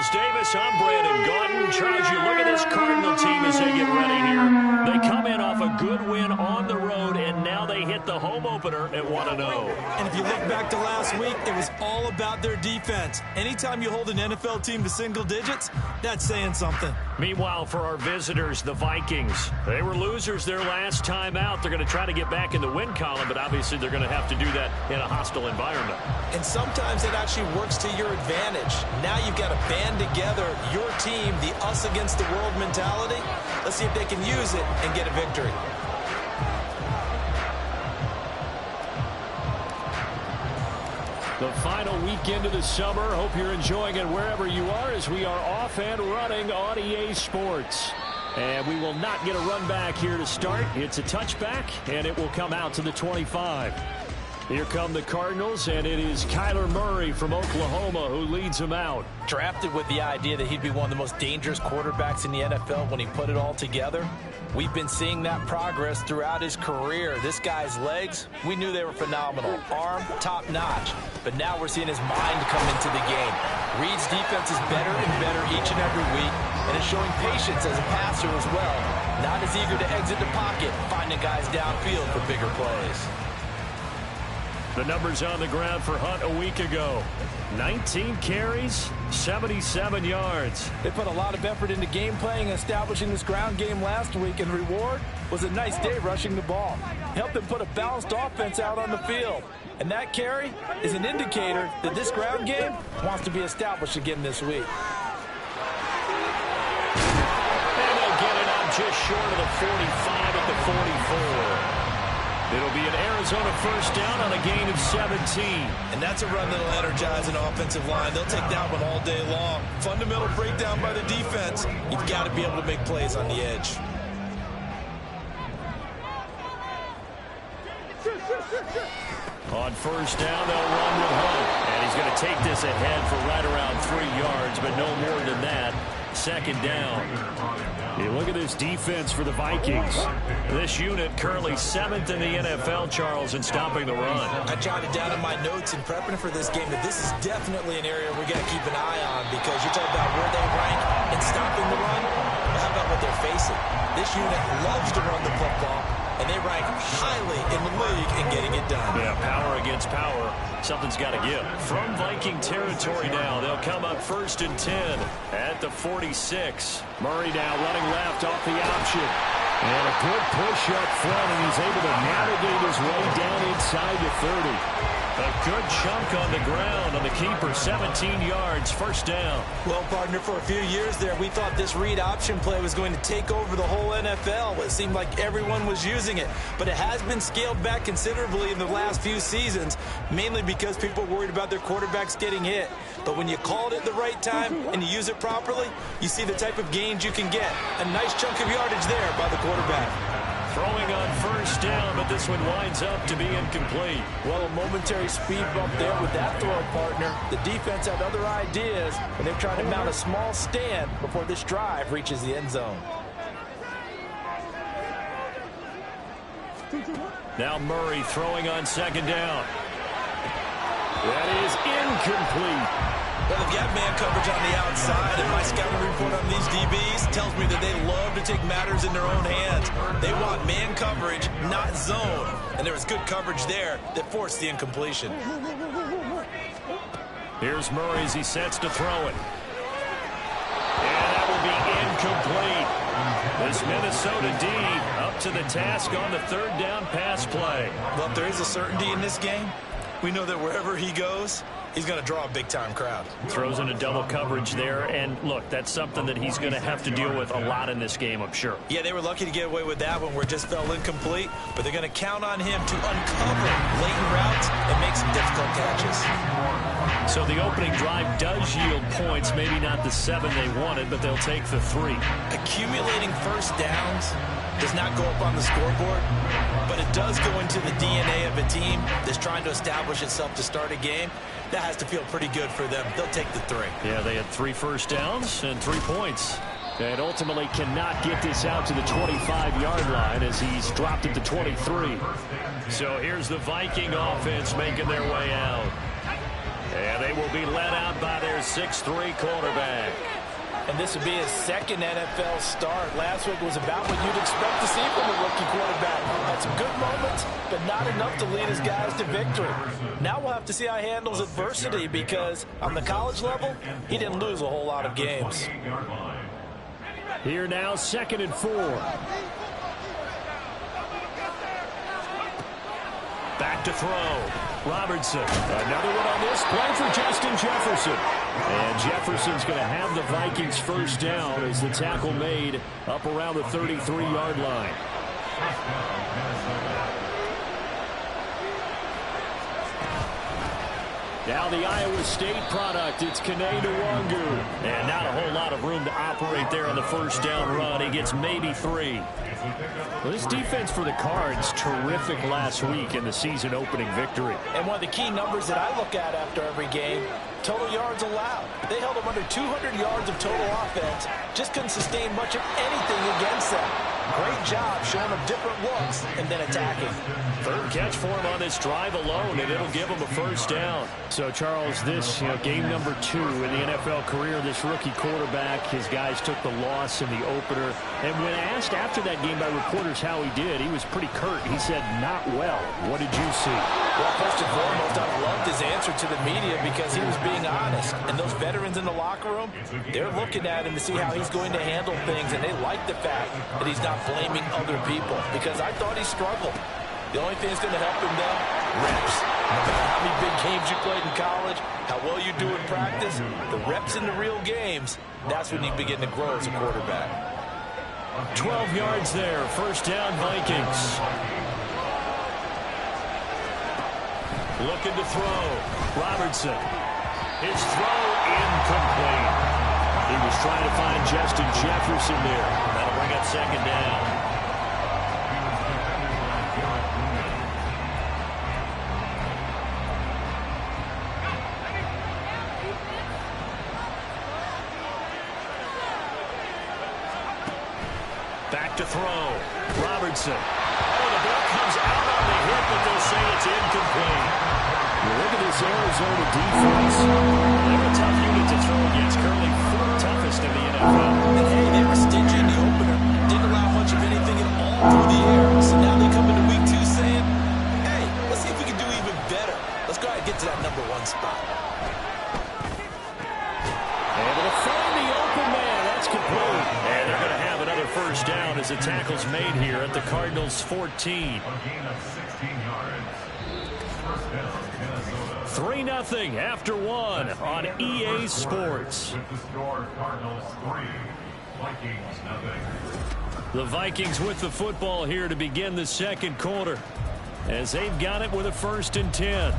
Charles Davis, I'm Brandon Gaudin. Charles, you look at this Cardinal team as they get ready here. They come in off a good win on the road, and now they hit the home opener at 1-0. And if you look back to last week, it was all about their defense. Anytime you hold an NFL team to single digits, that's saying something. Meanwhile, for our visitors, the Vikings, they were losers their last time out. They're going to try to get back in the win column, but obviously they're going to have to do that in a hostile environment. And sometimes it actually works to your advantage. Now you've got to band together your team, the us against the world mentality. Let's see if they can use it and get a victory. The final weekend of the summer. Hope you're enjoying it wherever you are as we are off and running on EA Sports. And we will not get a run back here to start. It's a touchback, and it will come out to the 25. Here come the Cardinals, and it is Kyler Murray from Oklahoma who leads them out. Drafted with the idea that he'd be one of the most dangerous quarterbacks in the NFL when he put it all together. We've been seeing that progress throughout his career. This guy's legs, we knew they were phenomenal. Arm, top-notch. But now we're seeing his mind come into the game. Reed's defense is better and better each and every week, and is showing patience as a passer as well. Not as eager to exit the pocket, finding guys downfield for bigger plays. The numbers on the ground for Hunt a week ago. 19 carries, 77 yards. They put a lot of effort into game playing and establishing this ground game last week, and the reward was a nice day rushing the ball. Helped them put a balanced offense out on the field. And that carry is an indicator that this ground game wants to be established again this week. And they'll get it out just short of the 45 at the 44. It'll be an Arizona first down on a gain of 17. And that's a run that'll energize an offensive line. They'll take that one all day long. Fundamental breakdown by the defense. You've got to be able to make plays on the edge. On first down, they'll run with Hunt. And he's going to take this ahead for right around 3 yards, but no more than that. Second down. You look at this defense for the Vikings. This unit currently 7th in the NFL, Charles, in stopping the run. I jotted down in my notes in prepping for this game that this is definitely an area we're going to keep an eye on, because you're talking about where they rank in stopping the run. But how about what they're facing? This unit loves to run the football, and they rank highly in the league in getting it done. Yeah, power against power. Something's got to give. From Viking territory now, they'll come up 1st and 10 at the 46. Murray now running left off the option. And a good push up front, and he's able to navigate his way down inside the 30. A good chunk on the ground on the keeper, 17 yards, first down. Well, partner, for a few years there, we thought this read option play was going to take over the whole NFL. It seemed like everyone was using it, but it has been scaled back considerably in the last few seasons, mainly because people are worried about their quarterbacks getting hit. But when you call it at the right time and you use it properly, you see the type of gains you can get. A nice chunk of yardage there by the quarterback. Throwing on first down, but this one winds up to be incomplete. Well, a momentary speed bump there with that throw, partner. The defense had other ideas, and they're trying to mount a small stand before this drive reaches the end zone. Now Murray throwing on second down. That is incomplete. Well, if you have man coverage on the outside, and my scouting report on these DBs tells me that they love to take matters in their own hands. They want man coverage, not zone. And there was good coverage there that forced the incompletion. Here's Murray as he sets to throw it. And that will be incomplete. This Minnesota D up to the task on the third down pass play. Well, if there is a certainty in this game, we know that wherever he goes, he's going to draw a big-time crowd. Throws in a double coverage there, and look, that's something that he's going to have to deal with a lot in this game, I'm sure. Yeah, they were lucky to get away with that one where it just fell incomplete, but they're going to count on him to uncover latent routes and make some difficult catches. So the opening drive does yield points, maybe not the 7 they wanted, but they'll take the 3. Accumulating first downs does not go up on the scoreboard, but it does go into the DNA of a team that's trying to establish itself to start a game. That has to feel pretty good for them. They'll take the 3. Yeah, they had 3 first downs and 3 points. And ultimately cannot get this out to the 25-yard line as he's dropped it to 23. So here's the Viking offense making their way out. And they They will be led out by their 6'3" quarterback. And this would be his second NFL start. Last week was about what you'd expect to see from a rookie quarterback. Had some good moments, but not enough to lead his guys to victory. Now we'll have to see how he handles adversity, because on the college level, he didn't lose a whole lot of games. Here now, 2nd and 4. Back to throw. Robertson. Another one on this play for Justin Jefferson. And Jefferson's going to have the Vikings first down as the tackle made up around the 33-yard line. Now the Iowa State product, it's Kene Nwangu. And not a whole lot of room to operate there on the first down run. He gets maybe 3. Well, this defense for the Cards, terrific last week in the season opening victory. And one of the key numbers that I look at after every game, total yards allowed. They held them under 200 yards of total offense. Just couldn't sustain much of anything against them. Great job showing them different looks and then attacking. 3rd catch for him on this drive alone, and it'll give him a first down. So, Charles, this game number 2 in the NFL career, this rookie quarterback, his guys took the loss in the opener. And when asked after that game by reporters how he did, he was pretty curt. He said, not well. What did you see? Well, first and foremost, I loved his answer to the media because he was being honest. And those veterans in the locker room, they're looking at him to see how he's going to handle things, and they like the fact that he's not blaming other people, because I thought he struggled. The only thing that's going to help him, though, reps. No matter how many big games you played in college, how well you do in practice, the reps in the real games, that's when you begin to grow as a quarterback. 12 yards there, first down Vikings. Looking to throw. Robertson. His throw incomplete. He was trying to find Justin Jefferson there. That'll bring up 2nd down. Back to throw. Robertson. Oh, the ball comes out on the hit, but they'll say it's incomplete. You look at this Arizona defense. They're a tough unit to throw against. Currently 4th toughest in the NFL. And hey, they were stingy in the opener. Didn't allow much of anything at all through the air. So now they come into week 2 saying, hey, let's see if we can do even better. Let's go ahead and get to that number 1 spot. Able to find the open man. That's complete. And they're going to have another first down as the tackle's made here at the Cardinals' 14. 3-0 after 1 on EA Sports. The Vikings with the football here to begin the 2nd quarter, as they've got it with a 1st and 10.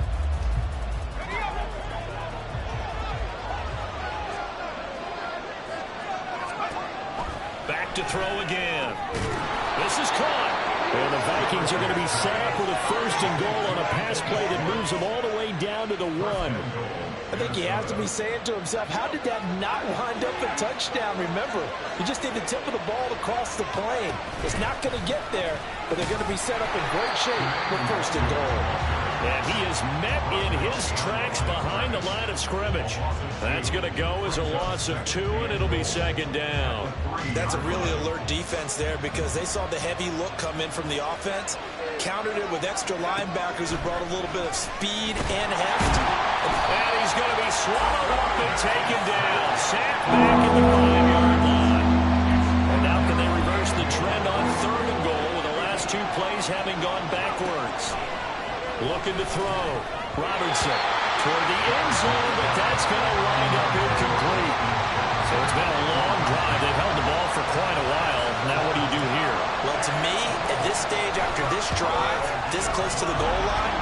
Back to throw again. This is caught. And the Vikings are going to be set up with a 1st and goal on a pass play that moves them all the way down to the 1. I think he has to be saying to himself, how did that not wind up a touchdown? Remember, you just need the tip of the ball across the plane. It's not going to get there, but they're going to be set up in great shape with 1st and goal. And he is met in his tracks behind the line of scrimmage. That's going to go as a loss of 2, and it'll be 2nd down. That's a really alert defense there, because they saw the heavy look come in from the offense, countered it with extra linebackers who brought a little bit of speed and heft. And he's going to be swallowed up and taken down. Sacked back at the 5-yard line. And now can they reverse the trend on 3rd and goal with the last 2 plays having gone backwards? Looking to throw. Robertson toward the end zone, but that's going to wind up incomplete. So it's been a long drive. They've held the ball for quite a while. Now what do you do here? Well, to me, at this stage, after this drive, this close to the goal line,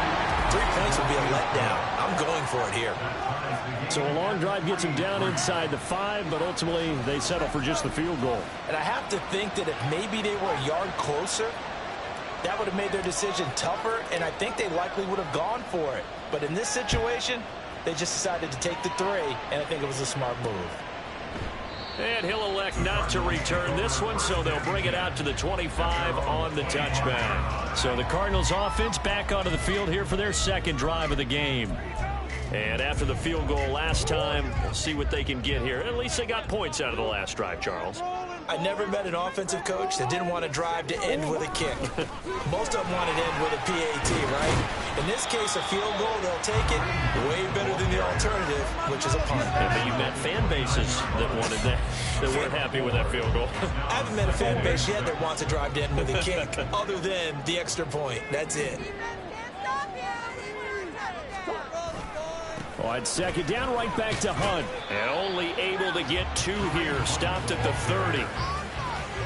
3 points would be a letdown. I'm going for it here. So a long drive gets them down inside the 5, but ultimately they settle for just the field goal. And I have to think that if maybe they were a yard closer, that would have made their decision tougher, and I think they likely would have gone for it. But in this situation, they just decided to take the 3, and I think it was a smart move. And he'll elect not to return this one, so they'll bring it out to the 25 on the touchback. So the Cardinals offense back onto the field here for their 2nd drive of the game. And after the field goal last time, we'll see what they can get here. At least they got points out of the last drive, Charles. I never met an offensive coach that didn't want to drive to end with a kick. Most of them wanted to end with a PAT, right? In this case, a field goal, they'll take it way better than the alternative, which is a punt. Yeah, but you met fan bases that wanted that weren't happy with that field goal. I haven't met a fan base yet that wants to drive to end with a kick, other than the extra point. That's it. Well, it's second down, right back to Hunt. And only able to get 2 here. Stopped at the 30.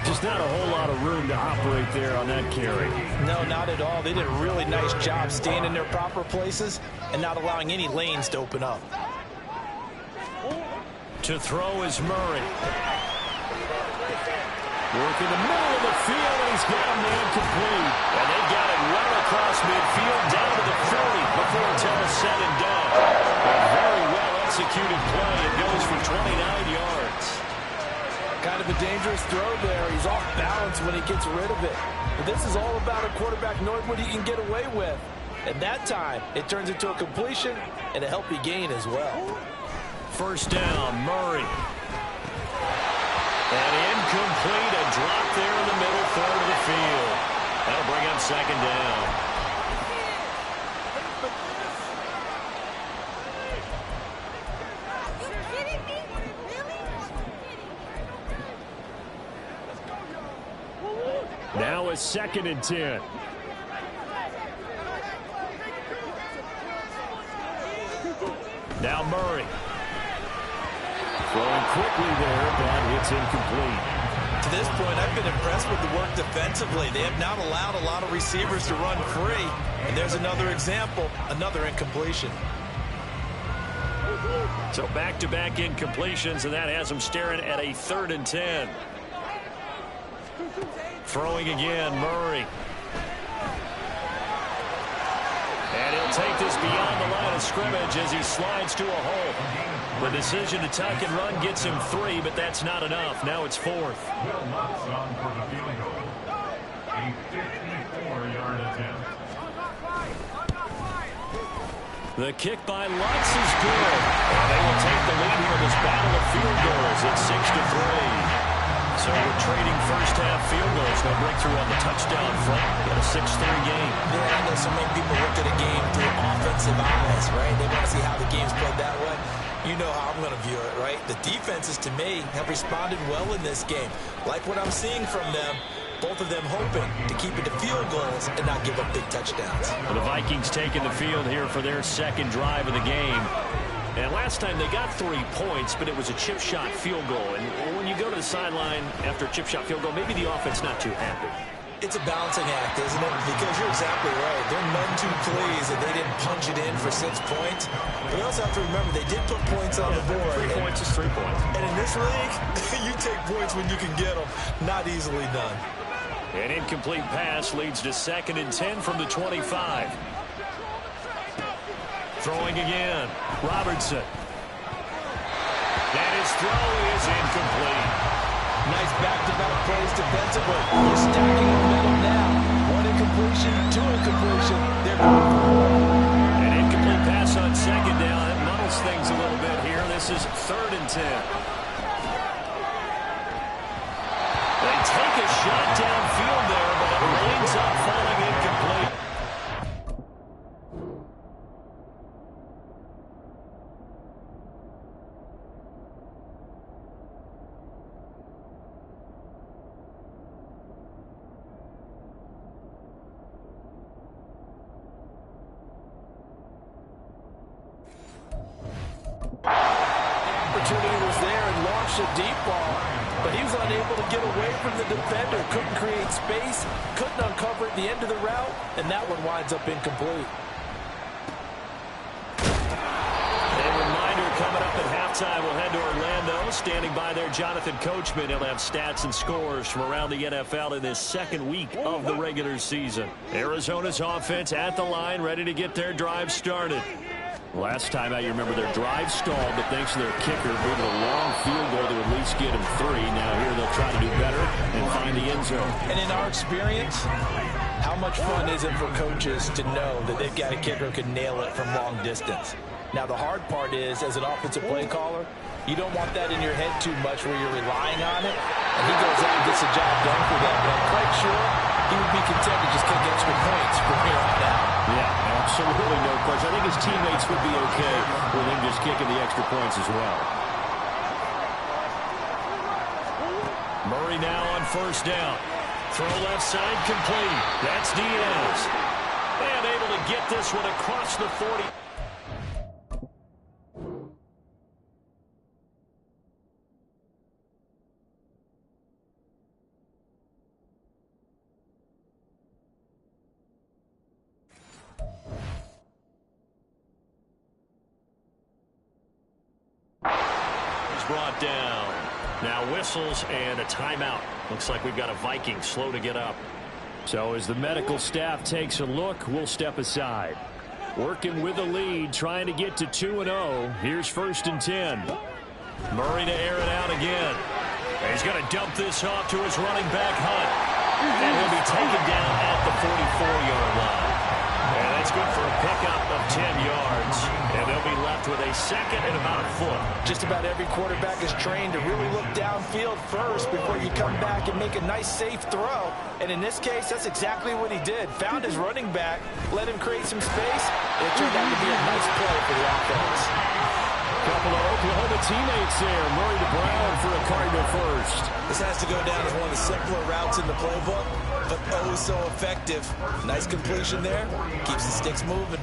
Just not a whole lot of room to operate there on that carry. No, not at all. They did a really nice job staying in their proper places and not allowing any lanes to open up. To throw is Murray. Working the middle of the field, and he's got a man complete. And they got it well across midfield, down to the 40 before it's all said and done. A very well-executed play. It goes for 29 yards. Kind of a dangerous throw there. He's off balance when he gets rid of it. But this is all about a quarterback knowing what he can get away with. At that time, it turns into a completion and a healthy gain as well. First down, Murray. And incomplete, a drop there in the middle third of the field. That'll bring up second down. Now it's 2nd and 10. Now Murray. Throwing quickly there, but it's incomplete. To this point, I've been impressed with the work defensively. They have not allowed a lot of receivers to run free. And there's another example, another incompletion. So back-to-back incompletions, and that has them staring at a 3rd and 10. Throwing again, Murray. And he'll take this beyond the line of scrimmage as he slides to a hole. The decision to tuck and run gets him 3, but that's not enough. Now it's 4th. Will Lutz on for the field goal. A 54-yard attempt. The kick by Lutz is good. And they will take the lead here in this battle of field goals at 6-3. So we're trading first-half field goals. No breakthrough on the touchdown front. Got a 6-3 game. Yeah, I know so many people look at a game through offensive eyes, right? They want to see how the game's played that way. You know how I'm going to view it, right? The defenses, to me, have responded well in this game. Like what I'm seeing from them, both of them hoping to keep it to field goals and not give up big touchdowns. Well, the Vikings taking the field here for their second drive of the game. And last time they got 3 points, but it was a chip shot field goal. And when you go to the sideline after a chip shot field goal, maybe the offense not too happy. It's a balancing act, isn't it? Because you're exactly right. They're none too pleased that they didn't punch it in for 6 points. But you also have to remember they did put points on the board. 3 points is 3 points. And in this league, you take points when you can get them. Not easily done. An incomplete pass leads to 2nd and 10 from the 25. Throwing again. Robertson. And his throw is incomplete. Nice back-to-back plays defensively. They're stacking the middle now. 1 incompletion, 2 incompletion. They're going for it. An incomplete pass on 2nd down. That muddles things a little bit here. This is 3rd and 10. They take a shot downfield there, but it lanes up, falling incomplete. Opportunity was there and launched a deep ball, but he was unable to get away from the defender. Couldn't create space, couldn't uncover at the end of the route, and that one winds up incomplete. A reminder coming up at halftime. We'll head to Orlando. Standing by there, Jonathan Coachman. He'll have stats and scores from around the NFL in this 2nd week of the regular season. Arizona's offense at the line, ready to get their drive started. Last time out, you remember their drive stalled, but thanks to their kicker, moving a long field goal to at least get them 3. Now here they'll try to do better and find the end zone. And in our experience, how much fun is it for coaches to know that they've got a kicker who can nail it from long distance? Now, the hard part is, as an offensive play caller, you don't want that in your head too much where you're relying on it. And he goes out and gets the job done for them. But I'm quite sure he would be content to just kick extra points from here on out. Yeah, absolutely no question. I think his teammates would be okay with him just kicking the extra points as well. Murray now on first down. Throw left side complete. That's Diaz. And able to get this one across the 40. Brought down. Now whistles and a timeout. Looks like we've got a Viking slow to get up. So as the medical staff takes a look, we'll step aside. Working with the lead, trying to get to 2-0. Here's 1st and 10. Murray to air it out again. He's going to dump this off to his running back, Hunt. And he'll be taken down at the 44-yard line. And that's good for a pickup of 10 yards. And they'll be left with a second and about a foot. Just about every quarterback is trained to really look downfield first before you come back and make a nice, safe throw. And in this case, that's exactly what he did. Found his running back, let him create some space. It turned out to be a nice play for the offense. Couple of Oklahoma teammates there. Murray to Brown for a Cardinal first. This has to go down as one of the simpler routes in the playbook, but oh so effective. Nice completion there. Keeps the sticks moving.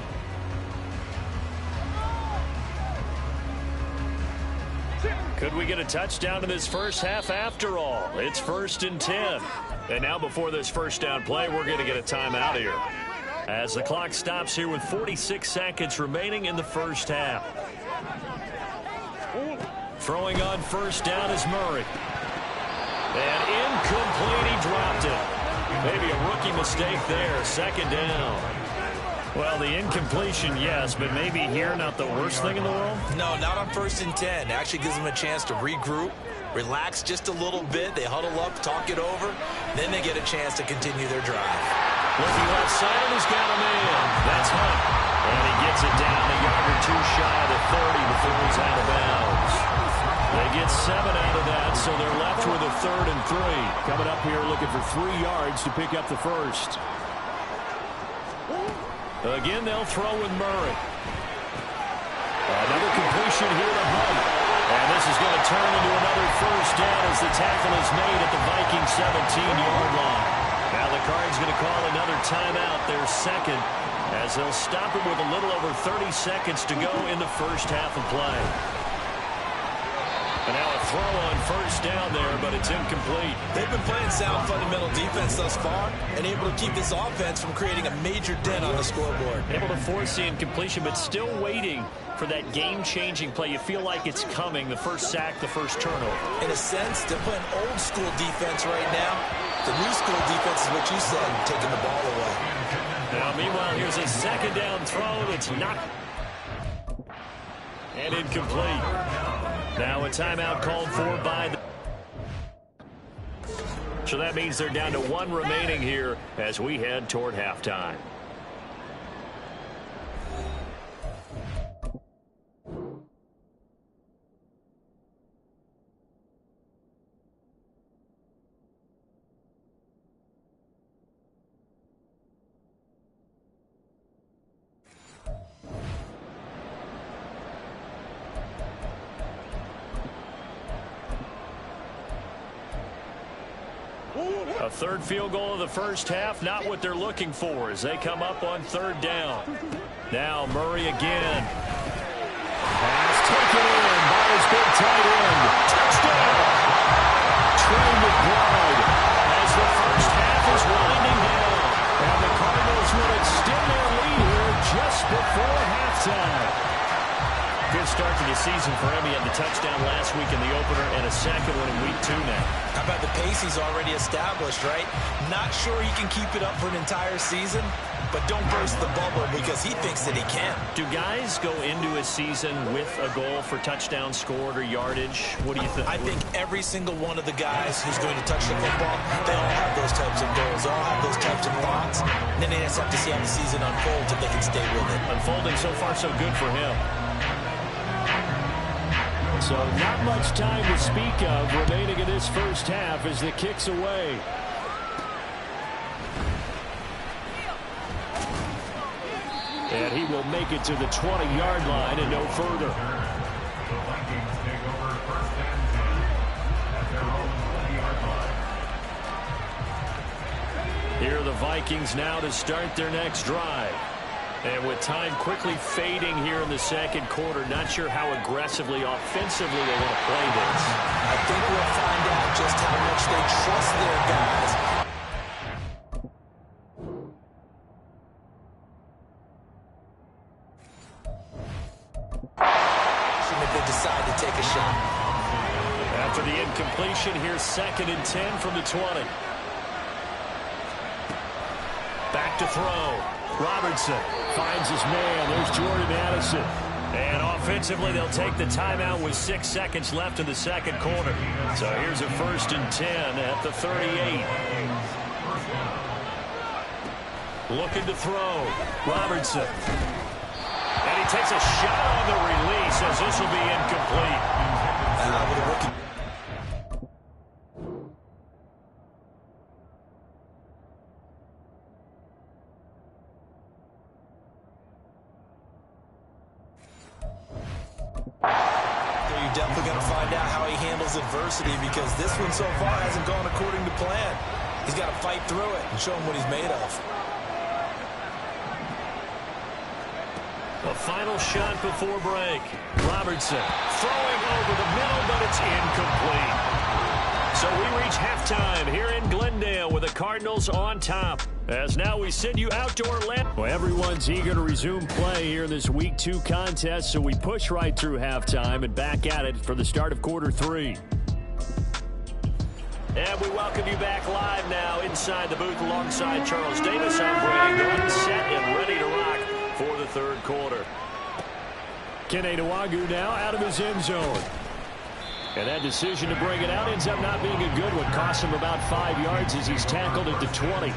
Could we get a touchdown in this first half after all? It's 1st and 10. And now before this first down play, we're going to get a timeout here. As the clock stops here with 46 seconds remaining in the first half. Throwing on first down is Murray. And incomplete, he dropped it. Maybe a rookie mistake there, 2nd down. Well, the incompletion, yes, but maybe here not the worst thing in the world? No, not on 1st and 10. Actually gives them a chance to regroup, relax just a little bit. They huddle up, talk it over. Then they get a chance to continue their drive. Looking left side, and he's got him in. That's Hunt. And he gets it down a yard or two shy of the 30 before he's out of bounds. They get 7 out of that, so they're left with a 3rd and 3. Coming up here looking for 3 yards to pick up the first. Again, they'll throw with Murray. Another completion here to Hunt. And this is going to turn into another first down as the tackle is made at the Vikings 17-yard line. Now the Cards going to call another timeout, their second, as they'll stop it with a little over 30 seconds to go in the first half of play. And now a throw on first down there, but it's incomplete. They've been playing sound fundamental defense thus far and able to keep this offense from creating a major dent on the scoreboard. Able to force the incompletion, but still waiting for that game-changing play. You feel like it's coming, the first sack, the first turnover. In a sense, they're playing old-school defense right now. The new school defense is what you said, taking the ball away. Now, meanwhile, here's a 2nd down throw that's not... and incomplete. Now a timeout called for by the... So that means they're down to 1 remaining here as we head toward halftime. A 3rd field goal of the first half, not what they're looking for as they come up on 3rd down. Now Murray again. Pass taken in by his big tight end. Touchdown! Trey McBride as the first half is winding down. And the Cardinals will extend their lead here just before halftime. Good start to the season for him. He had the touchdown last week in the opener and a second one in week 2 now. How about the pace he's already established, right? Not sure he can keep it up for an entire season, but don't burst the bubble because he thinks that he can. Do guys go into a season with a goal for touchdown scored or yardage? What do you think? I think every single one of the guys who's going to touch the football, they all have those types of goals. They all have those types of thoughts. And then they just have to see how the season unfolds if they can stay with it. Unfolding so far so good for him. So not much time to speak of remaining in this first half as the kick's away. And he will make it to the 20-yard line and no further. The Vikings take over first and 10 at their own 20-yard line. Here are the Vikings now to start their next drive. And with time quickly fading here in the second quarter, not sure how aggressively, offensively they want to play this. I think we'll find out just how much they trust their guys. If they decide to take a shot. After the incompletion, here's 2nd and 10 from the 20. Back to throw. Robertson finds his man. There's Jordan Addison. And offensively, they'll take the timeout with 6 seconds left in the second quarter. So here's a 1st and 10 at the 38. Looking to throw. Robertson. And he takes a shot on the release as this will be incomplete. With a rookie. You're definitely going to find out how he handles adversity because this one so far hasn't gone according to plan. He's got to fight through it and show him what he's made of. A final shot before break. Robertson throwing over the middle, but it's incomplete. So we reach halftime here in Glendale with the Cardinals on top. As now we send you out to Orlando. Well, everyone's eager to resume play here in this Week 2 contest, so we push right through halftime and back at it for the start of quarter 3. And we welcome you back live now inside the booth alongside Charles Davis. I'm Brandon Gunn, set and ready to rock for the third quarter. Kene Nwangwu now out of his end zone. And that decision to bring it out ends up not being a good one. Cost him about 5 yards as he's tackled at the 20.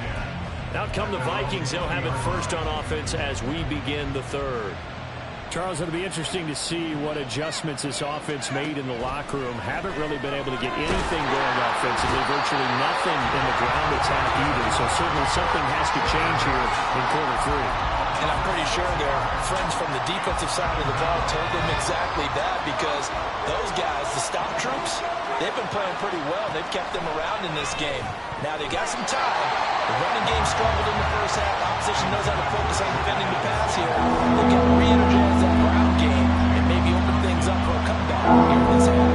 Out come the Vikings. They'll have it first on offense as we begin the third. Charles, it'll be interesting to see what adjustments this offense made in the locker room. Haven't really been able to get anything going offensively. Virtually nothing in the ground attack either. So certainly something has to change here in quarter 3. And I'm pretty sure their friends from the defensive side of the ball told them exactly that because those guys, the stop troops, they've been playing pretty well. They've kept them around in this game. Now they got some time. The running game struggled in the first half. Opposition knows how to focus on defending the pass here. They've got to re-energize that ground game and maybe open things up for a comeback here in this half.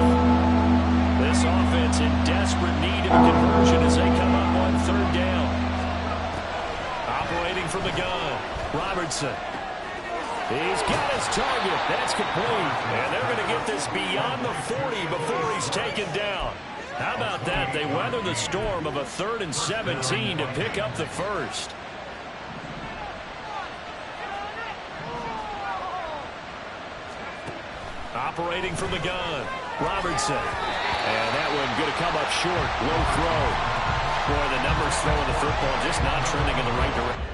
This offense in desperate need of a conversion as they come up on 3rd down. Operating from the gun. Robertson. He's got his target. That's complete. And they're going to get this beyond the 40 before he's taken down. How about that? They weather the storm of a 3rd and 17 to pick up the first. Operating from the gun. Robertson. And that one going to come up short. Low throw. Boy, the numbers throwing the football just not trending in the right direction.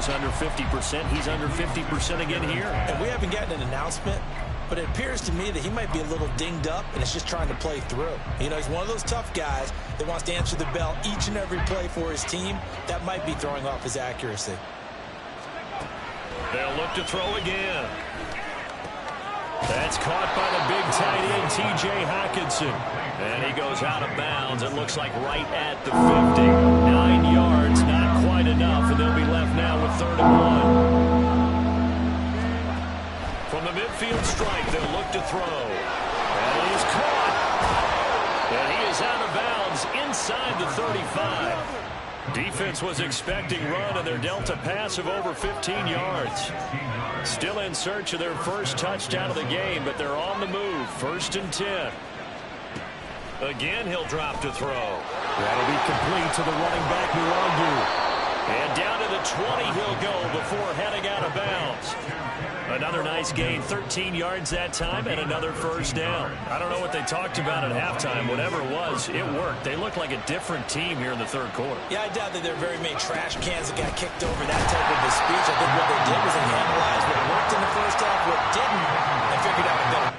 Under 50%. He's under 50% again here. And we haven't gotten an announcement, but it appears to me that he might be a little dinged up and is just trying to play through. You know, he's one of those tough guys that wants to answer the bell each and every play for his team. That might be throwing off his accuracy. They'll look to throw again. That's caught by the big tight end, T.J. Hockenson. And he goes out of bounds. It looks like right at the 50. 9 yards, not quite enough, and they'll be left now with 3rd and 1. From the midfield strike, they'll look to throw. And he's caught. And he is out of bounds inside the 35. Defense was expecting run, and they're dealt a pass of over 15 yards. Still in search of their first touchdown of the game, but they're on the move. 1st and 10. Again, he'll drop to throw. That'll be complete to the running back, Nwangwu. And down to the 20 he'll go before heading out of bounds. Another nice gain, 13 yards that time, and another first down. I don't know what they talked about at halftime. Whatever it was, it worked. They look like a different team here in the third quarter. Yeah, I doubt that there are very many trash cans that got kicked over that type of a speech. I think what they did was they analyzed what worked in the first half, what didn't, and figured out a better.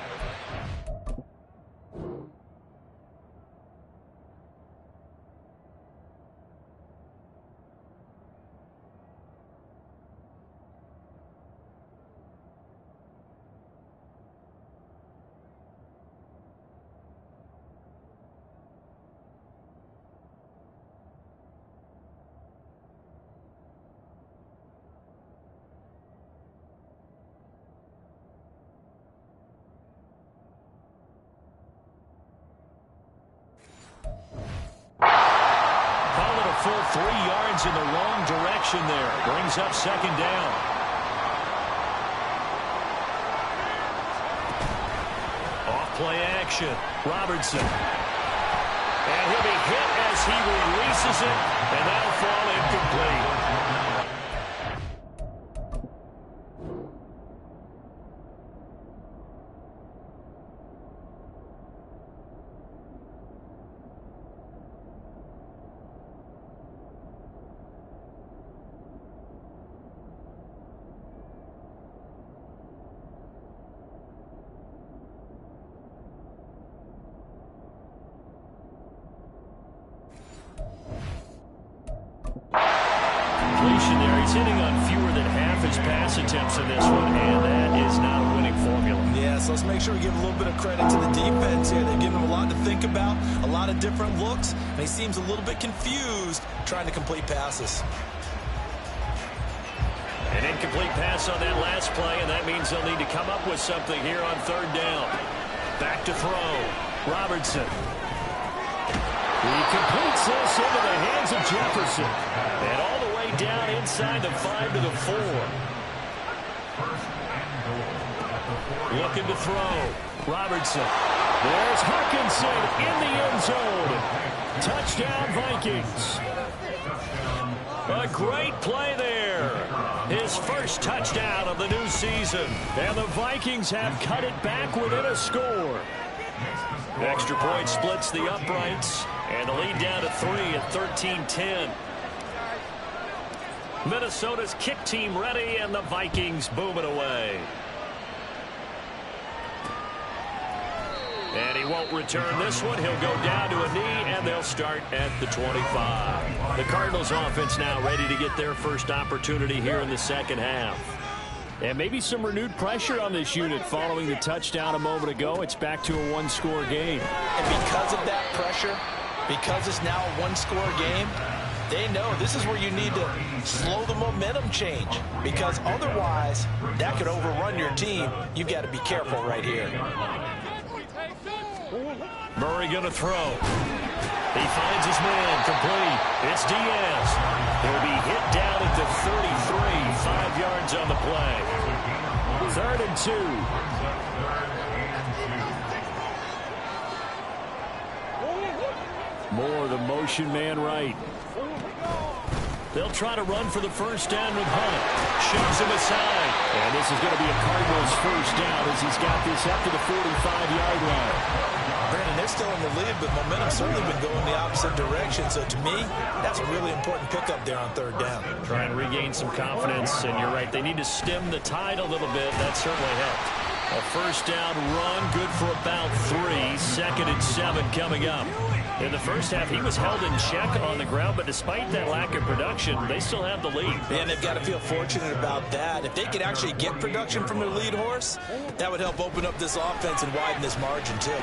Full 3 yards in the wrong direction there. Brings up second down. Off play action. Robertson. And he'll be hit as he releases it, and that'll fall incomplete. There. He's hitting on fewer than half his pass attempts in this one, and that is not a winning formula. Yeah, so let's make sure we give a little bit of credit to the defense here. They're giving him a lot to think about, a lot of different looks, and he seems a little bit confused trying to complete passes. An incomplete pass on that last play, and that means they'll need to come up with something here on third down. Back to throw. Robertson. He completes this into the hands of Jefferson. And all the way down inside the 5 to the 4. Looking to throw. Robertson. There's Hawkinson in the end zone. Touchdown, Vikings. A great play there. His first touchdown of the new season. And the Vikings have cut it back within a score. Extra point splits the uprights. And the lead down to 3 at 13-10. Minnesota's kick team ready, and the Vikings booming away. And he won't return this one. He'll go down to a knee, and they'll start at the 25. The Cardinals offense now ready to get their first opportunity here in the second half. And maybe some renewed pressure on this unit following the touchdown a moment ago. It's back to a one-score game. And because of that pressure, because it's now a one-score game, they know this is where you need to slow the momentum change, because otherwise that could overrun your team. You've got to be careful right here. Murray going to throw. He finds his man complete. It's Diaz. He'll be hit down at the 33, 5 yards on the play. 3rd and 2. Moore, the motion man right. They'll try to run for the first down with Hunt. Shoves him aside. And this is going to be a Cardinals first down as he's got this up to the 45-yard line. Brandon, they're still in the lead, but momentum's certainly been going the opposite direction. So to me, that's a really important pickup there on third down. Try and regain some confidence, and you're right. They need to stem the tide a little bit. That certainly helped. A first down run, good for about 3. 2nd and 7 coming up. In the first half, he was held in check on the ground, but despite that lack of production, they still have the lead. And they've got to feel fortunate about that. If they could actually get production from their lead horse, that would help open up this offense and widen this margin, too.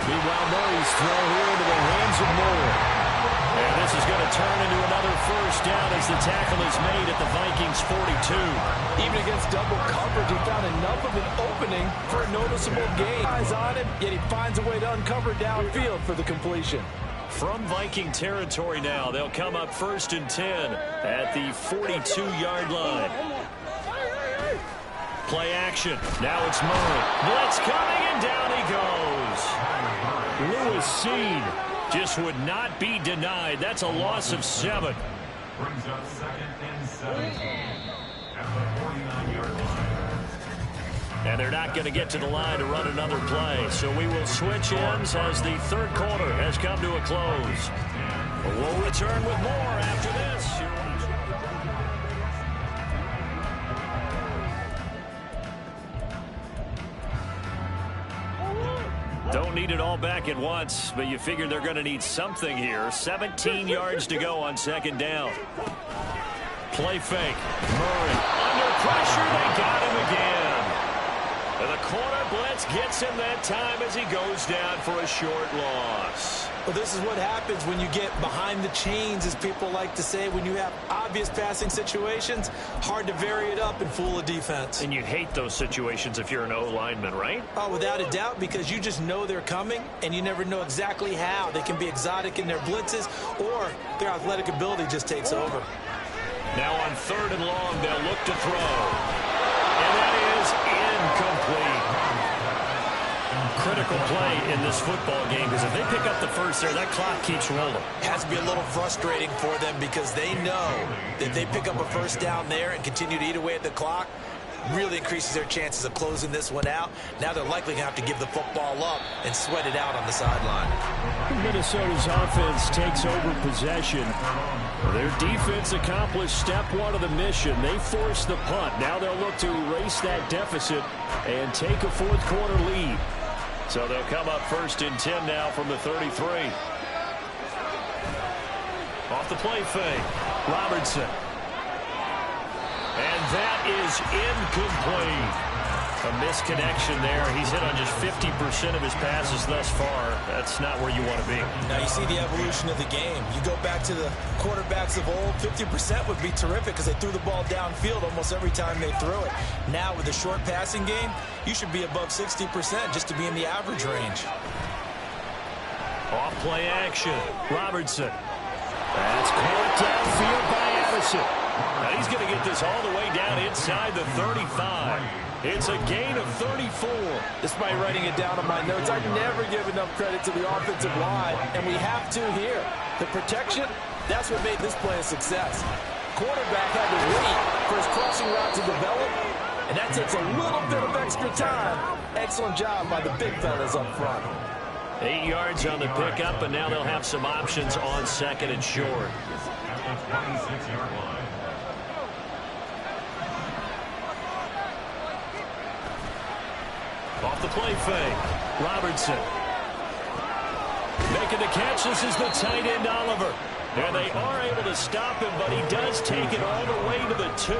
Meanwhile, Murray's throw here into the hands of Moore. And this is going to turn into another first down as the tackle is made at the Vikings 42. Even against double coverage, he found enough of an opening for a noticeable gain. Eyes on him, yet he finds a way to uncover downfield for the completion. From Viking territory now, they'll come up 1st and 10 at the 42-yard line. Play action. Now it's Murray. Blitz coming, and down he goes. Lewis seen. Just would not be denied. That's a loss of 7. Brings up 2nd and 17 at the 49-yard line. And they're not going to get to the line to run another play. So we will switch ends as the third quarter has come to a close. We'll return with more after this. Don't need it all back at once, but you figure they're going to need something here. 17 yards to go on second down. Play fake. Murray under pressure. They got him again. And the corner blitz gets him that time as he goes down for a short loss. Well, this is what happens when you get behind the chains, as people like to say. When you have obvious passing situations, hard to vary it up and fool a defense. And you hate those situations if you're an O-lineman, right? Oh, without a doubt, because you just know they're coming, and you never know exactly how. They can be exotic in their blitzes, or their athletic ability just takes over. Now on 3rd and long, they'll look to throw. And that is incomplete. Critical play in this football game, because if they pick up the first there, that clock keeps rolling. It has to be a little frustrating for them, because they know that if they pick up a first down there and continue to eat away at the clock, really increases their chances of closing this one out. Now they're likely going to have to give the football up and sweat it out on the sideline. Minnesota's offense takes over possession. Their defense accomplished step one of the mission. They forced the punt. Now they'll look to erase that deficit and take a fourth quarter lead. So they'll come up 1st and 10 now from the 33. Off the play fake. Robertson. And that is incomplete. A misconnection there. He's hit on just 50% of his passes thus far. That's not where you want to be. Now you see the evolution of the game. You go back to the quarterbacks of old, 50% would be terrific because they threw the ball downfield almost every time they threw it. Now with a short passing game, you should be above 60% just to be in the average range. Off play action. Robertson. That's caught downfield by Addison. Now he's going to get this all the way down inside the 35. It's a gain of 34. Despite writing it down on my notes, I never give enough credit to the offensive line, and we have to here. The protection, that's what made this play a success. Quarterback had to wait for his crossing route to develop, and that takes a little bit of extra time. Excellent job by the big fellas up front. 8 yards on the pickup, and now they'll have some options on 2nd and short. At the 26-yard line. Off the play fake. Robertson. Making the catch. This is the tight end, Oliver. And they are able to stop him, but he does take it all the way to the 2.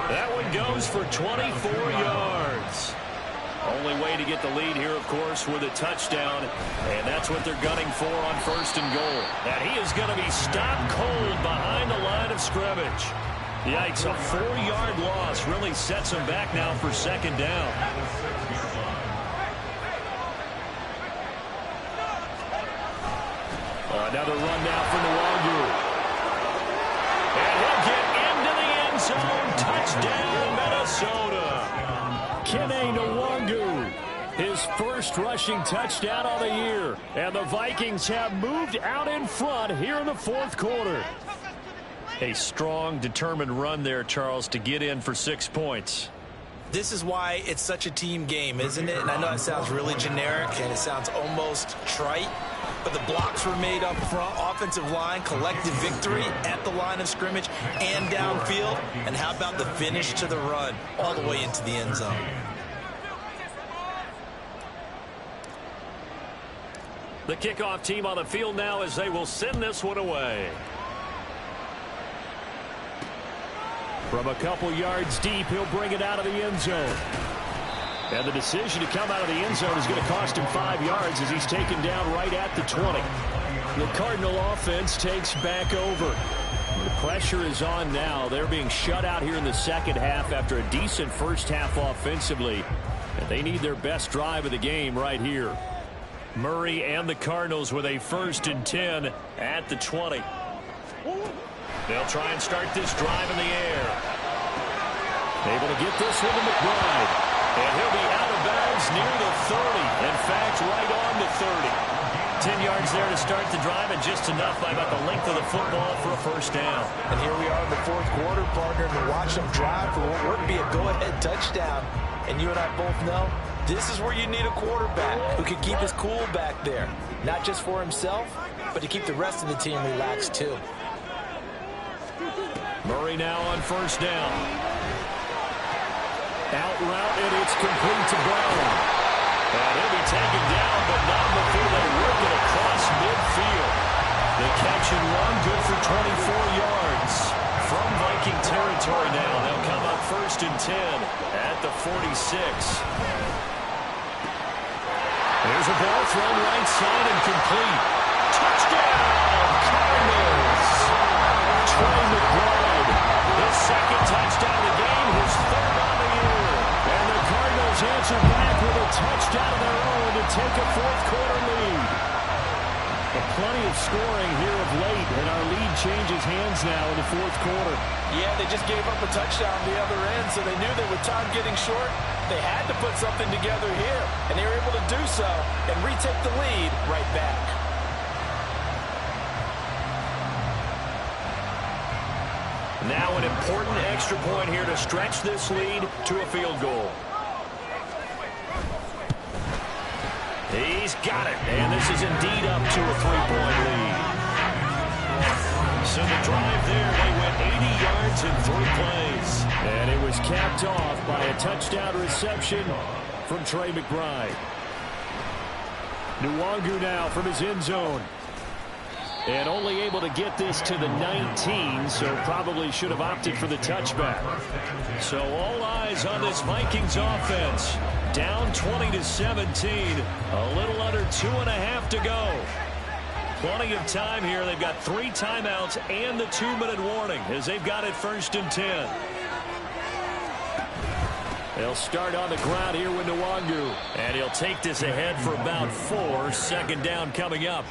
That one goes for 24 yards. Only way to get the lead here, of course, with a touchdown. And that's what they're gunning for on 1st and goal. And he is going to be stopped cold behind the line of scrimmage. Yikes, a 4-yard loss really sets him back now for 2nd down. Another run now for Nwangu. And he'll get into the end zone. Touchdown, Minnesota. Kene Nwangu, his first rushing touchdown of the year. And the Vikings have moved out in front here in the 4th quarter. A strong, determined run there, Charles, to get in for 6 points. This is why it's such a team game, isn't it? And I know it sounds really generic and it sounds almost trite, but the blocks were made up front, offensive line, collective victory at the line of scrimmage and downfield. And how about the finish to the run all the way into the end zone? The kickoff team on the field now as they will send this one away. From a couple yards deep, he'll bring it out of the end zone. And the decision to come out of the end zone is going to cost him 5 yards as he's taken down right at the 20. The Cardinal offense takes back over. The pressure is on now. They're being shut out here in the second half after a decent first half offensively. And they need their best drive of the game right here. Murray and the Cardinals with a 1st and 10 at the 20. They'll try and start this drive in the air. Able to get this one to McBride. And he'll be out of bounds near the 30. In fact, right on the 30. 10 yards there to start the drive, and just enough by about the length of the football for a first down. And here we are in the 4th quarter, partner, to watch them drive for what would be a go-ahead touchdown. And you and I both know this is where you need a quarterback who can keep his cool back there. Not just for himself, but to keep the rest of the team relaxed too. Murray now on first down. Out route, and it's complete to Brown. And he'll be taken down, but not before they work it across midfield. The catch and run, good for 24 yards. From Viking territory now, they'll come up first and 10 at the 46. There's a ball thrown right side and complete. Touchdown, Cardinals. Trey McBride, his second touchdown of the game, his third on the year. And the Cardinals answer back with a touchdown of their own to take a fourth-quarter lead. Plenty of scoring here of late, and our lead changes hands now in the fourth quarter. Yeah, they just gave up a touchdown on the other end, so they knew that with time getting short, they had to put something together here, and they were able to do so and retake the lead right back. Now an important extra point here to stretch this lead to a field goal. He's got it, and this is indeed up to a 3-point lead. So the drive there, they went 80 yards in 3 plays. And it was capped off by a touchdown reception from Trey McBride. Nwangu now from his end zone. And only able to get this to the 19, so probably should have opted for the touchback. So all eyes on this Vikings offense. Down 20-17, a little under 2.5 to go. Plenty of time here. They've got 3 timeouts and the 2-minute warning as they've got it first and 10. They'll start on the ground here with Nwangu. And he'll take this ahead for about 4. Second down coming up.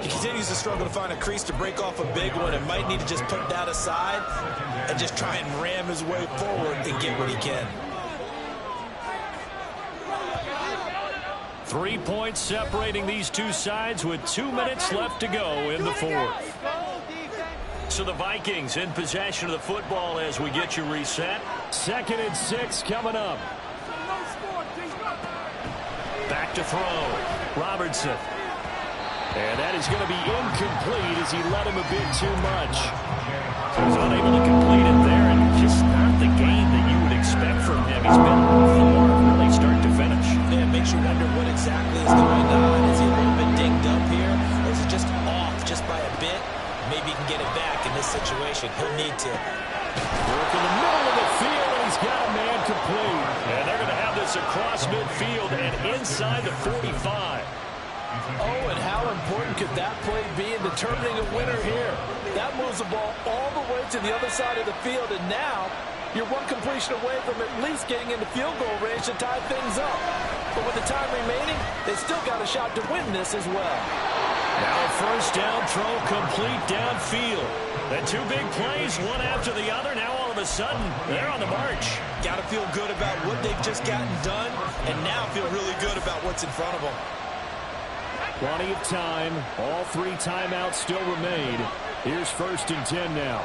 He continues to struggle to find a crease to break off a big one and might need to just put that aside and just try and ram his way forward and get what he can. 3 points separating these two sides with 2 minutes left to go in the fourth. So the Vikings in possession of the football as we get you reset. 2nd and 6 coming up. Back to throw. Robertson. And that is going to be incomplete as he let him a bit too much. So he's unable to complete it there, and just not the game that you would expect from him. He's been off the mark really start to finish. Yeah, it makes you wonder what exactly is going on. Is he a little bit dinged up here, or is it just off just by a bit? Maybe he can get it back in this situation. He'll need to. Work in the middle of the field, and he's got a man complete. And they're going to have this across midfield and inside the 45. Oh, and how important could that play be in determining a winner here? That moves the ball all the way to the other side of the field, and now you're one completion away from at least getting into field goal range to tie things up. But with the time remaining, they still got a shot to win this as well. Now a first down throw complete downfield. The 2 big plays, one after the other. Now all of a sudden, they're on the march. Got to feel good about what they've just gotten done, and now feel really good about what's in front of them. Plenty of time. All 3 timeouts still remain. Here's 1st and 10 now.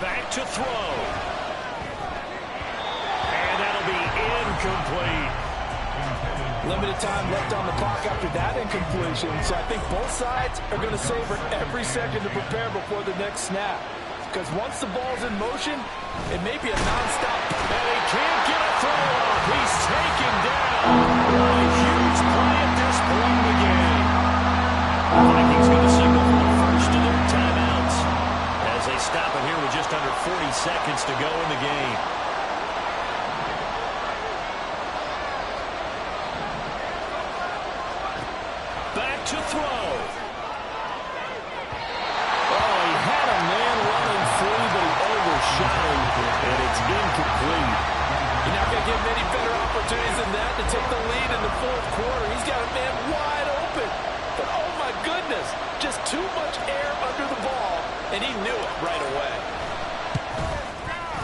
Back to throw. And that'll be incomplete. Limited time left on the clock after that incompletion, so I think both sides are going to savor every second to prepare before the next snap. Because once the ball's in motion, it may be a nonstop. And he can't get a throw off. He's taken down. A huge play at this point in the game. The Vikings going to signal for the first of their timeouts as they stop it here with just under 40 seconds to go in the game. Back to throw. Oh, he had a man running free, but he overshot him, and it's incomplete. You're not going to give him any better opportunities than that to take the lead in the fourth quarter. He's got a man wide open. But oh my goodness, just too much air under the ball, and he knew it right away.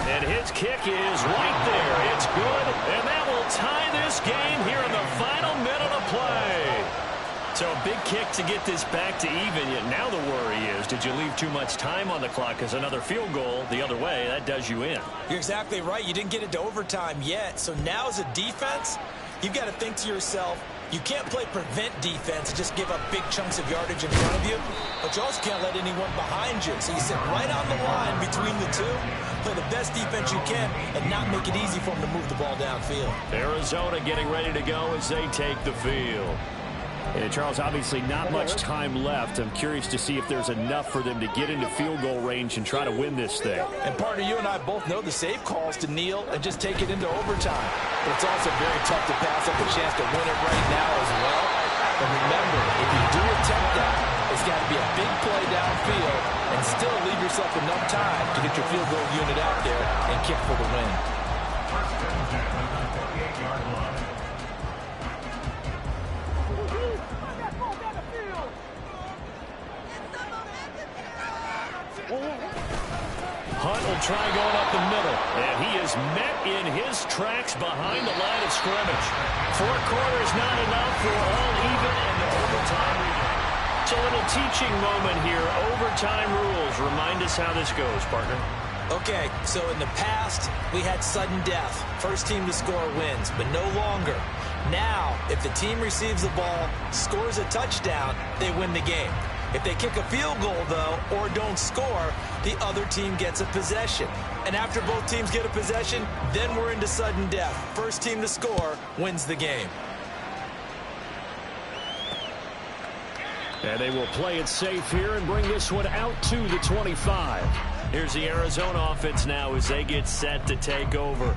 And his kick is right there. It's good, and that will tie this game here in the final minute of play. So a big kick to get this back to even. Yet now the worry is, did you leave too much time on the clock? Because another field goal the other way, that does you in. You're exactly right. You didn't get it to overtime yet. So now as a defense, you've got to think to yourself, you can't play prevent defense and just give up big chunks of yardage in front of you, but you also can't let anyone behind you. So you sit right on the line between the two, play the best defense you can, and not make it easy for them to move the ball downfield. Arizona getting ready to go as they take the field. And Charles, obviously not much time left. I'm curious to see if there's enough for them to get into field goal range and try to win this thing. And partner, you and I both know the save calls to kneel and just take it into overtime. But it's also very tough to pass up a chance to win it right now as well. But remember, if you do attempt that, it's got to be a big play downfield and still leave yourself enough time to get your field goal unit out there and kick for the win. First and 10 at the 48-yard line. Hunt will try going up the middle, and he is met in his tracks behind the line of scrimmage. 4 quarters not enough for all even and the overtime review. It's a little teaching moment here. Overtime rules. Remind us how this goes, partner. Okay, so in the past, we had sudden death. First team to score wins, but no longer. Now, if the team receives the ball, scores a touchdown, they win the game. If they kick a field goal, though, or don't score, the other team gets a possession. And after both teams get a possession, then we're into sudden death. First team to score wins the game. And they will play it safe here and bring this one out to the 25. Here's the Arizona offense now as they get set to take over.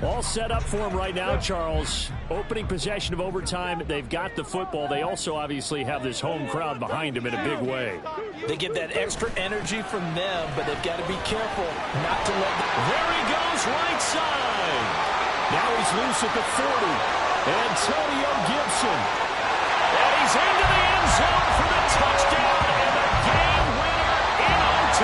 All set up for them right now, Charles. Opening possession of overtime. They've got the football. They also obviously have this home crowd behind them in a big way. They get that extra energy from them, but they've got to be careful not to let them. There he goes, right side. Now he's loose at the 40. Antonio Gibson. And he's into the end zone for the touchdown and the game winner in OT.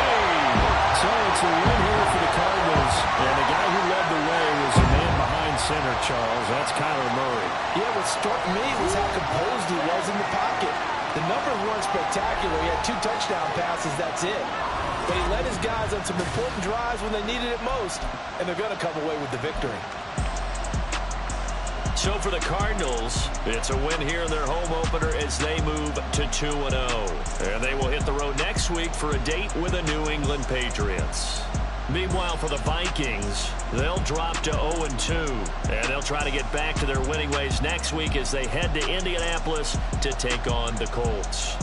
So it's a win here for the Cardinals. And the guy who led the way was the man behind center, Charles. That's Kyler Murray. Yeah, what struck me was how composed he was in the pocket. The numbers weren't spectacular. He had 2 touchdown passes, that's it. But he led his guys on some important drives when they needed it most, and they're going to come away with the victory. So for the Cardinals, it's a win here in their home opener as they move to 2-0. And they will hit the road next week for a date with the New England Patriots. Meanwhile, for the Vikings, they'll drop to 0-2. And they'll try to get back to their winning ways next week as they head to Indianapolis to take on the Colts.